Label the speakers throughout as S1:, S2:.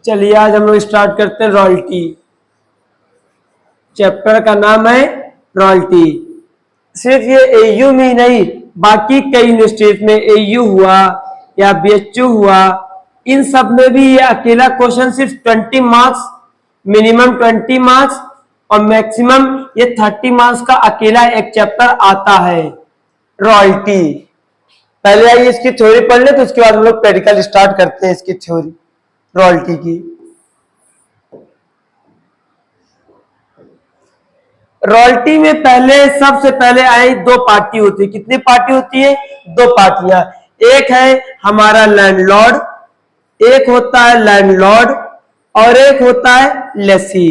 S1: चलिए आज हम लोग स्टार्ट करते हैं रॉयल्टी। चैप्टर का नाम है रॉयल्टी। सिर्फ ये एयू में ही नहीं, बाकी कई यूनिवर्सिटीज में एयू हुआ या बीएचयू हुआ, इन सब में भी ये अकेला क्वेश्चन सिर्फ 20 मार्क्स, मिनिमम 20 मार्क्स और मैक्सिमम ये 30 मार्क्स का अकेला एक चैप्टर आता है रॉयल्टी। पहले आइए इसकी थ्योरी पढ़ ले, तो उसके बाद हम लोग प्रैक्टिकल स्टार्ट करते हैं इसकी थ्योरी रॉयल्टी की। रॉयल्टी में सबसे पहले आए दो पार्टी होती है। कितनी पार्टी होती है? दो पार्टियां। एक है हमारा लैंडलॉर्ड, एक होता है लैंडलॉर्ड और एक होता है लेसी।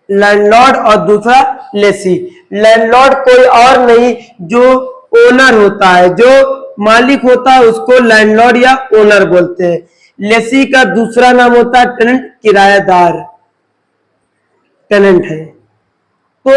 S1: लैंडलॉर्ड और दूसरा लेसी। लैंडलॉर्ड कोई और नहीं, जो ओनर होता है, जो मालिक होता है, उसको लैंडलॉर्ड या ओनर बोलते हैं। लेसी का दूसरा नाम होता है टेनेंट, किराएदार, टेनेंट है। तो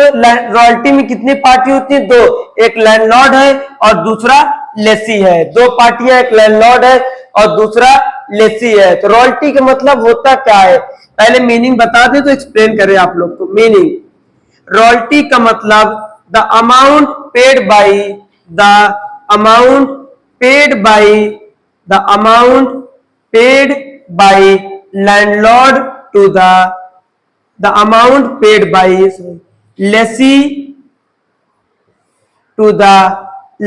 S1: रॉयल्टी में कितनी पार्टी होती है? दो। एक लैंडलॉर्ड है और दूसरा लेसी है। दो पार्टियां, एक लैंडलॉर्ड है और दूसरा लेसी है। तो रॉयल्टी का मतलब होता क्या है? पहले मीनिंग बता दे तो एक्सप्लेन करें आप लोग को। मीनिंग रॉयल्टी का मतलब the amount paid by the amount paid by the amount paid by landlord to the amount paid by lessee to the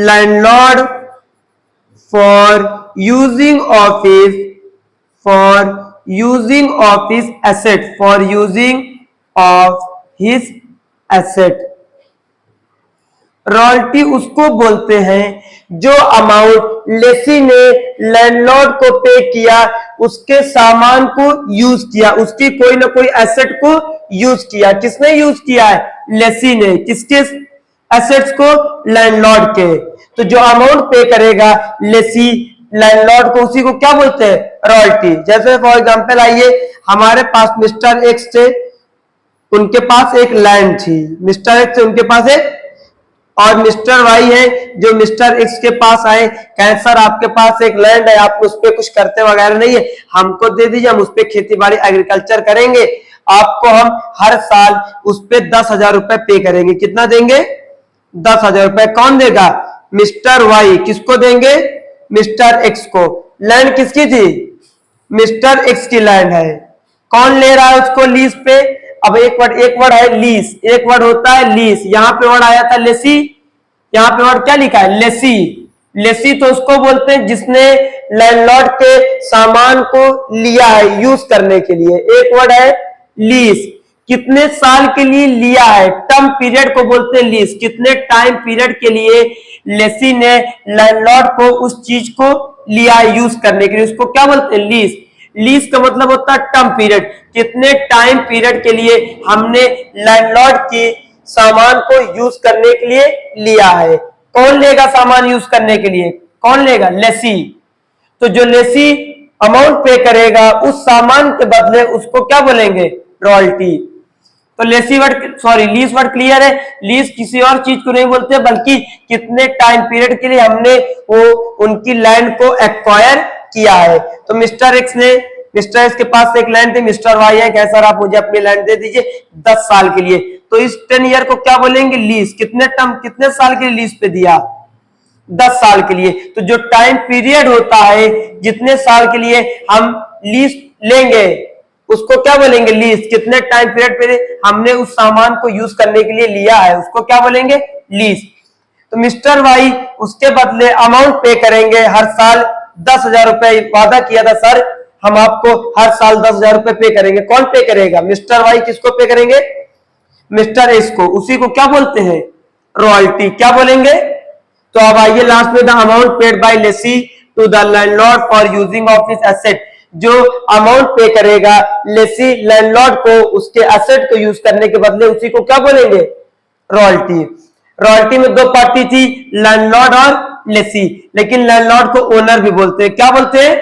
S1: landlord for using of his asset, for using of his asset। Royalty उसको बोलते हैं जो amount Lesi ने landlord को पे किया, उसके सामान को यूज किया, उसकी कोई ना कोई एसेट को यूज किया। किसने यूज किया है? लेसी ने। किसके एसेट्स को? लैंडलॉर्ड के। तो जो अमाउंट पे करेगा लेसी लैंडलॉर्ड को, उसी को क्या बोलते हैं? रॉयल्टी। जैसे फॉर एग्जांपल आइए, हमारे पास मिस्टर एक्स थे, उनके पास एक लैंड थी। मिस्टर एक्स उनके पास एक, और मिस्टर वाई है जो मिस्टर एक्स के पास आए, कहें सर आपके पास एक लैंड है, आप उस पर कुछ करते वगैरह नहीं है, हमको दे दीजिए, हम उस पर खेती बाड़ी एग्रीकल्चर करेंगे, आपको हम हर साल उस पर 10,000 रुपए पे करेंगे। कितना देंगे? 10,000 रुपए। कौन देगा? Mister Y. किसको देंगे? मिस्टर एक्स को। लैंड किसकी थी? मिस्टर एक्स की लैंड है। कौन ले रहा है उसको लीज पे? अब एक वर्ड है लीज, एक वर्ड होता है लीज। यहां पे वर्ड आया था लेसी, यहां पे वर्ड क्या लिखा है? लेसी। लेसी तो उसको बोलते हैं जिसने लैंडलॉर्ड के सामान को लिया है यूज करने के लिए। एक वर्ड है लीज, कितने साल के लिए लिया है, टर्म पीरियड को बोलते हैं लीज। कितने टाइम पीरियड के लिए लेसी ने लैंडलॉर्ड को उस चीज को लिया है यूज करने के लिए, उसको क्या बोलते हैं? लीज। लीज का मतलब होता है टर्म पीरियड, कितने टाइम पीरियड के लिए हमने लैंडलॉर्ड के सामान को यूज करने के लिए लिया है। कौन लेगा सामान यूज करने के लिए? कौन लेगा? लेसी। तो जो लेसी अमाउंट पे करेगा उस सामान के बदले, उसको क्या बोलेंगे? रॉयल्टी। तो lessee word, sorry lease word clear है। लीज किसी और चीज को नहीं बोलते, बल्कि कितने टाइम पीरियड के लिए हमने वो उनकी लैंड को एक्वायर किया है। तो मिस्टर एक्स के पास एक लैंड थी, मिस्टर वाई है, कहे सर आप मुझे अपनी लैंड दे दीजिए 10 साल के लिए। तो इस 10 ईयर को क्या बोलेंगे? लीज। कितने साल के लिए लीज पे दिया? 10 साल के लिए। तो जो टाइम पीरियड होता है, जितने साल के लिए हम लीज लेंगे, उसको क्या बोलेंगे? लीज। कितने टाइम पीरियड पे हमने उस सामान को यूज करने के लिए लिया है, उसको क्या बोलेंगे? लीज। तो मिस्टर वाई उसके बदले अमाउंट पे करेंगे हर साल 10,000 रुपए। वादा किया था सर हम आपको हर साल 10,000 रुपए पे करेंगे। कौन पे करेगा? Mister Y. किसको पे करेंगे? मिस्टर एक्स को। उसी को क्या बोलते हैं? रॉयल्टी। क्या बोलेंगे? तो अब आइए लास्ट में, the amount paid by lessee to the landlord for using of his asset. जो अमाउंट पे करेगा लेसी लैंडलॉर्ड को उसके एसेट को यूज करने के बदले, उसी को क्या बोलेंगे? रॉयल्टी। रॉयल्टी में दो पार्टी थी, लैंडलॉर्ड और लेसी, लेकिन लैंडलॉर्ड को ओनर भी बोलते हैं। क्या बोलते हैं?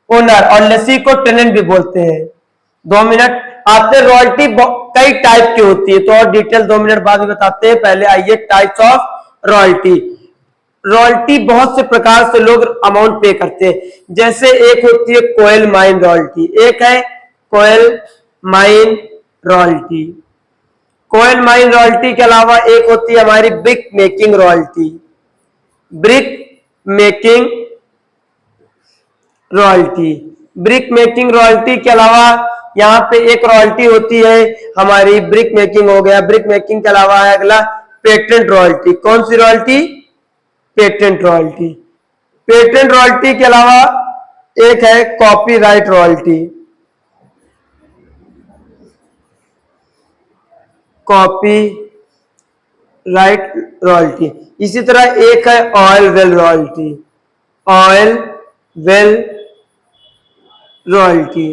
S1: ओनर। और लेसी को टेनेंट भी बोलते हैं। 2 मिनट आते। रॉयल्टी कई टाइप की होती है, तो और डिटेल 2 मिनट बाद में बताते हैं। पहले आइए टाइप्स ऑफ रॉयल्टी। रॉयल्टी बहुत से प्रकार से लोग अमाउंट पे करते हैं। जैसे एक होती है कोयल माइन रॉयल्टी, एक है कोयल माइन रॉयल्टी। कोयल माइन रॉयल्टी के अलावा एक होती है हमारी brick making royalty, brick making royalty. Brick making royalty के अलावा यहाँ पे एक रॉयल्टी होती है हमारी ब्रिक मेकिंग हो गया। ब्रिक मेकिंग के अलावा है अगला पेटेंट रॉयल्टी। कौन सी royalty? Patent royalty. Patent royalty के अलावा एक है कॉपीराइट रॉयल्टी, कॉपीराइट रॉयल्टी। इसी तरह एक है oil well royalty, oil well royalty.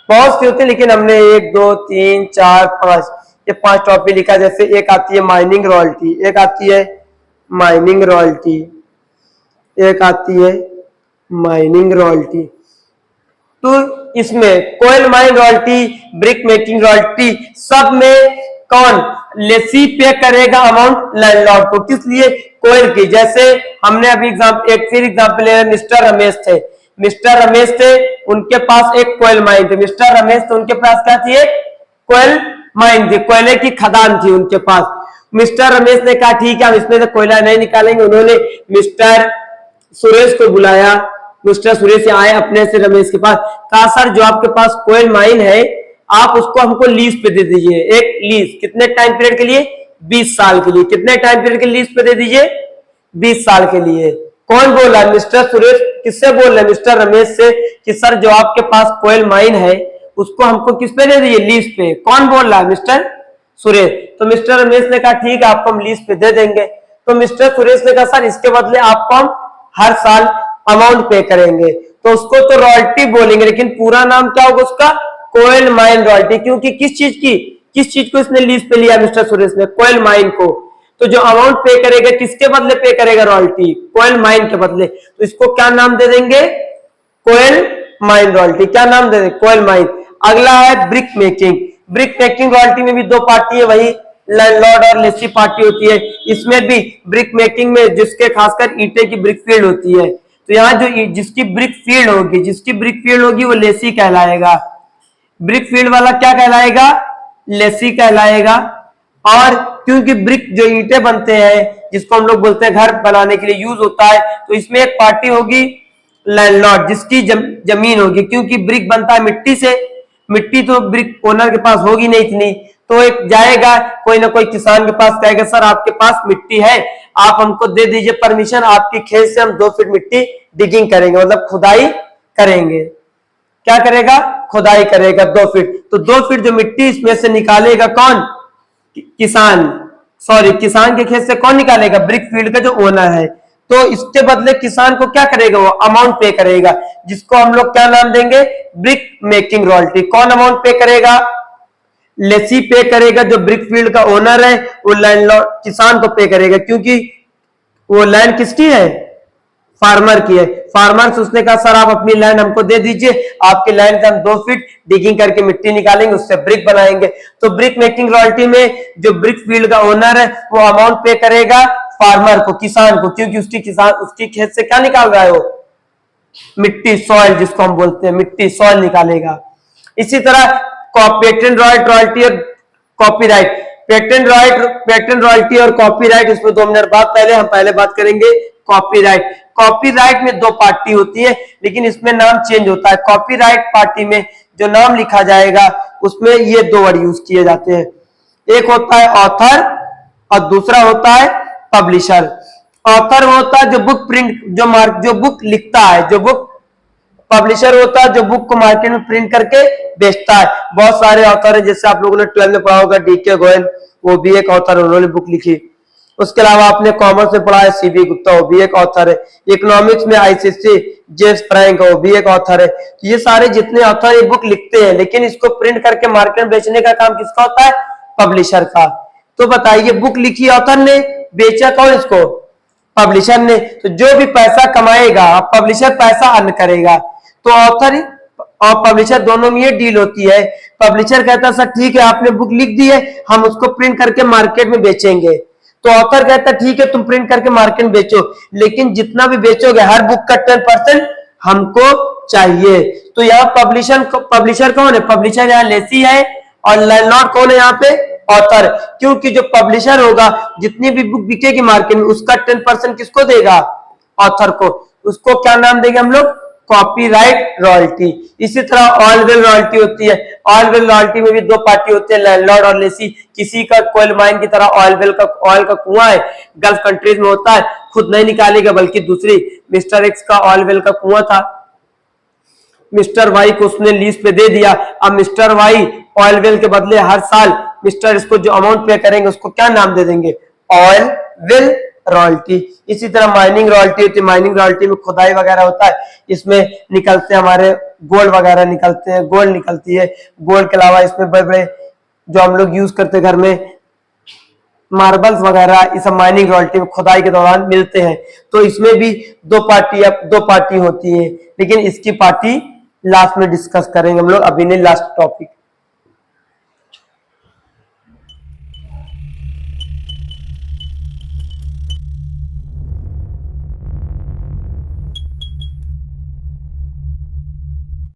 S1: बहुत सी होती है लेकिन हमने 1 2 3 4 5 ये 5 टॉपिक लिखा। जैसे एक आती है माइनिंग रॉयल्टी, एक आती है माइनिंग रॉयल्टी, एक आती है माइनिंग रॉयल्टी। तो इसमें coal mine royalty, brick making royalty, सब में कौन लेसी पे करेगा अमाउंट? लैंडलॉर्ड को। किस लिए? कोयल की। जैसे हमने अभी एक फिर एग्जांपल ले, मिस्टर रमेश थे। मिस्टर रमेश थे, उनके पास एक कोयल माइन थी। मिस्टर रमेश थे, उनके पास क्या थी? एक कोयल माइन थी, कोयले की खदान थी उनके पास। मिस्टर रमेश ने कहा ठीक है हम इसमें से कोयला नहीं निकालेंगे। उन्होंने मिस्टर सुरेश को बुलाया। मिस्टर सुरेश आए अपने से रमेश के पास, कहा सर जो आपके पास कोयल माइन है आप उसको हमको लीज पे दे दीजिए। एक लीज कितने टाइम पीरियड के लिए? 20 साल के लिए। कितने टाइम पीरियड के लीज पे दे दीजिए? 20 साल के लिए। कौन बोल रहा है? मिस्टर सुरेश। किससे बोल रहे हैं? मिस्टर रमेश से, कि सर जो आपके पास कोयल माइन है उसको हमको किस पे दे दीजिए? लीज पे। कौन बोल रहा है? मिस्टर सुरेश। तो मिस्टर रमेश ने कहा ठीक है आपको हम लीज पे दे देंगे। तो मिस्टर सुरेश ने कहा सर इसके बदले आपको हम हर साल अमाउंट पे करेंगे। तो उसको तो रॉयल्टी बोलेंगे लेकिन पूरा नाम क्या होगा उसका? कोयल माइन रॉयल्टी। क्योंकि किस चीज को इसने लीज पे लिया मिस्टर सुरेश ने? कोयल माइन को। तो जो अमाउंट पे करेगा किसके बदले पे करेगा? रॉयल्टी, कोयल माइन के बदले। तो इसको क्या नाम दे देंगे? कोयल माइन रॉयल्टी। क्या नाम दे देंगे? कोयल माइन। अगला है brick making. Brick making royalty में भी 2 पार्टी है, वही लैंडलॉर्ड और लेसी पार्टी होती है। इसमें भी ब्रिक मेकिंग में जिसके खासकर ईंटे की ब्रिक फील्ड होती है, तो यहाँ जो जिसकी ब्रिक फील्ड होगी वो लेसी कहलाएगा। ब्रिक फील्ड वाला क्या कहलाएगा? लेसी कहलाएगा। और क्योंकि ब्रिक जो ईंटें बनते हैं जिसको हम लोग बोलते हैं घर बनाने के लिए यूज होता है, तो इसमें एक पार्टी होगी लैंडलॉर्ड जिसकी जमीन होगी। क्योंकि ब्रिक बनता है मिट्टी से, मिट्टी तो ब्रिक ओनर के पास होगी नहीं इतनी, तो एक जाएगा कोई ना कोई किसान के पास, कहेगा सर आपके पास मिट्टी है आप हमको दे दीजिए परमिशन, आपकी खेत से हम 2 फीट मिट्टी डिगिंग करेंगे, मतलब खुदाई करेंगे। क्या करेगा? खुदाई करेगा 2 फीट। तो 2 फीट जो मिट्टी इसमें से निकालेगा कौन? किसान के खेत से कौन निकालेगा? ब्रिक फील्ड का जो ओनर है। तो इसके बदले किसान को क्या करेगा? वो अमाउंट पे करेगा, जिसको हम लोग क्या नाम देंगे? Brick making royalty. कौन अमाउंट पे करेगा? लेसी पे करेगा। जो ब्रिक फील्ड का ओनर है वो लैंडलॉर्ड किसान को पे करेगा, क्योंकि वो लैंड किसकी है? फार्मर की है। फार्मर से उसने कहा सर आप अपनी लैंड हमको दे दीजिए, आपके लैंड से हम 2 फीट डिगिंग करके मिट्टी निकालेंगे, उससे ब्रिक बनाएंगे। तो ब्रिक मेकिंग रॉयल्टी में जो ब्रिक फील्ड का ओनर है वो अमाउंट पे करेगा फार्मर को, किसान को, क्योंकि उसकी खेत से क्या निकाल रहा है? वो मिट्टी, सॉइल जिसको हम बोलते हैं, मिट्टी सॉइल निकालेगा। इसी तरह पेटेंट रॉयल्टी और कॉपीराइट। पेटेंट रॉयल्टी और कॉपीराइट, इसमें 2 मिनट बाद पहले बात करेंगे कॉपीराइट। कॉपीराइट में 2 पार्टी होती है लेकिन इसमें नाम चेंज होता है। कॉपीराइट पार्टी में जो नाम लिखा जाएगा उसमें ये 2 वर्ड यूज किए जाते हैं। एक होता है ऑथर और दूसरा होता है पब्लिशर। ऑथर होता है जो बुक लिखता है, जो बुक। पब्लिशर होता है जो बुक को मार्केट में प्रिंट करके बेचता है। बहुत सारे ऑथर हैं, जैसे आप लोगों ने 12 में पढ़ा होगा डीके गोयल, वो भी एक ऑथर, उन्होंने बुक लिखी। उसके अलावा आपने कॉमर्स में पढ़ा है सीबी गुप्ता, वो भी एक ऑथर है। इकोनॉमिक्स में आईसीसी जेम्स फ्रैंक, वो भी एक ऑथर है। ये सारे जितने ऑथर ये बुक लिखते हैं, लेकिन इसको प्रिंट करके मार्केट में बेचने का काम किसका होता है? पब्लिशर का। तो बताइए बुक लिखी ऑथर ने, बेचा कौन इसको? पब्लिशर ने। तो जो भी पैसा कमाएगा पब्लिशर पैसा अर्न करेगा। तो ऑथर और पब्लिशर दोनों में ये डील होती है। पब्लिशर कहता है सर ठीक है आपने बुक लिख दी है, हम उसको प्रिंट करके मार्केट में बेचेंगे। तो ऑथर कहता है ठीक है तुम प्रिंट करके मार्केट में बेचो, लेकिन जितना भी बेचोगे हर बुक का 10% हमको चाहिए। तो यहाँ पब्लिशर कौन है? पब्लिशर यहाँ लेसी है और लैंडलॉर्ड कौन है यहाँ पे? ऑथर। क्योंकि जो पब्लिशर होगा जितनी भी बुक बिकेगी मार्केट में उसका 10% किसको देगा? ऑथर को। उसको क्या नाम देंगे हम लोग? Copyright royalty. इसी तरह ऑलवेल रॉयल्टी होती है। ऑलवेल रॉयल्टी में भी दो पार्टी होते हैं, लैंडलॉर्ड और लेसी। किसी का कोयल माइन की तरह ऑयल का कुआं है, गल्फ कंट्रीज में होता है, खुद नहीं निकालेगा बल्कि दूसरी, मिस्टर एक्स का ऑलवेल का कुआं था, मिस्टर वाई को उसने लीज पे दे दिया। अब मिस्टर वाई ऑयल के बदले हर साल मिस्टर इसको जो अमाउंट पे करेंगे उसको क्या नाम दे देंगे? Oil well royalty. इसी तरह माइनिंग रॉयल्टी होती है। माइनिंग रॉयल्टी में खुदाई वगैरह होता है, इसमें निकलते हैं हमारे गोल्ड वगैरह निकलते हैं, गोल्ड निकलती है। गोल्ड के अलावा इसमें बड़े बड़े जो हम लोग यूज करते हैं घर में मार्बल्स वगैरह, ये सब माइनिंग रॉयल्टी में खुदाई के दौरान मिलते हैं। तो इसमें भी दो पार्टी होती है, लेकिन इसकी पार्टी लास्ट में डिस्कस करेंगे हम लोग, अभी नहीं, लास्ट टॉपिक।